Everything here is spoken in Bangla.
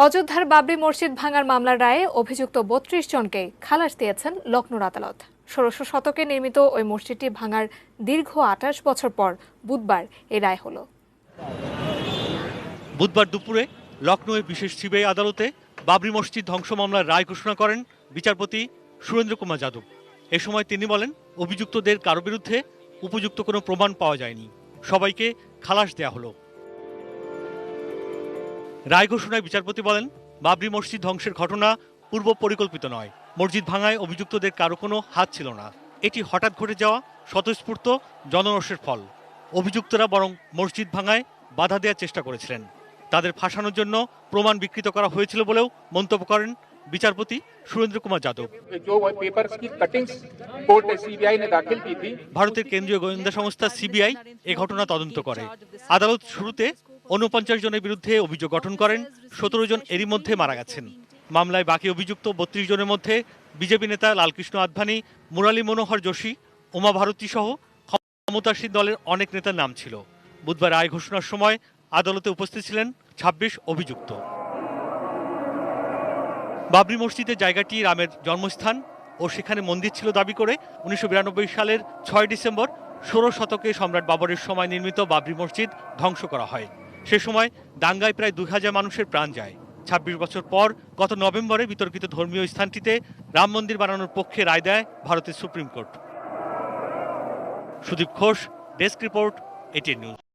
অযোধ্যার বাবরি মসজিদ ভাঙার মামলার রায়ে অভিযুক্ত ৩২ জনকে খালাস দিয়েছেন লখনৌর আদালত। ১৬০০ শতকে নির্মিত ওই মসজিদটি ভাঙার দীর্ঘ ২৮ বছর পর বুধবার এই রায় হলো। বুধবার দুপুরে লখনৌয়ের বিশেষ সিবিআই আদালতে বাবরি মসজিদ ধ্বংস মামলার রায় ঘোষণা করেন বিচারপতি সুরেন্দ্র কুমার যাদব। এ সময় তিনি বলেন, অভিযুক্তদের কারো বিরুদ্ধে উপযুক্ত কোনো প্রমাণ পাওয়া যায়নি, সবাইকে খালাস দেয়া হলো। রায় ঘোষণায় বিচারপতি বলেন, বাবরি মসজিদ ধ্বংসের ঘটনা পূর্ব পরিকল্পিত নয়। মসজিদ ভাঙায় অভিযুক্তদের কারো কোনো হাত ছিল না। এটি হঠাৎ ঘটে যাওয়া স্বতঃস্ফূর্ত জনরোষের ফল। অভিযুক্তরা বরং মসজিদ ভাঙায় বাধা দেওয়ার চেষ্টা করেছিলেন। তাদের ফাঁসানোর জন্য প্রমাণ বিকৃত করা হয়েছিল বলেও মন্তব্য করেন বিচারপতি সুরেন্দ্র কুমার যাদব। ভারতের কেন্দ্রীয় গোয়েন্দা সংস্থা সিবিআই এ ঘটনা তদন্ত করে। আদালত শুরুতে ৪৯ জনের বিরুদ্ধে অভিযোগ গঠন করেন। ১৭ জন এরই মধ্যে মারা গেছেন। মামলায় বাকি অভিযুক্ত ৩২ জনের মধ্যে বিজেপি নেতা লালকৃষ্ণ আদভানি, মুরালী মনোহর যোশী, উমা ভারতী সহ ক্ষমতাসীন দলের অনেক নেতার নাম ছিল। বুধবার রায় ঘোষণার সময় আদালতে উপস্থিত ছিলেন ২৬ অভিযুক্ত। বাবরি মসজিদের জায়গাটি রামের জন্মস্থান ও সেখানে মন্দির ছিল দাবি করে ১৯৯২ সালের ৬ ডিসেম্বর ১৬ শতকে সম্রাট বাবরের সময় নির্মিত বাবরি মসজিদ ধ্বংস করা হয়। সে সময় দাঙ্গায় প্রায় ২০০০ মানুষের প্রাণ যায়। ২৬ বছর পর গত নভেম্বরে বিতর্কিত ধর্মীয় স্থানটিতে রাম মন্দির বানানোর পক্ষে রায় দেয় ভারতের supreme court. Sudip Ghosh, desk report, ATN news.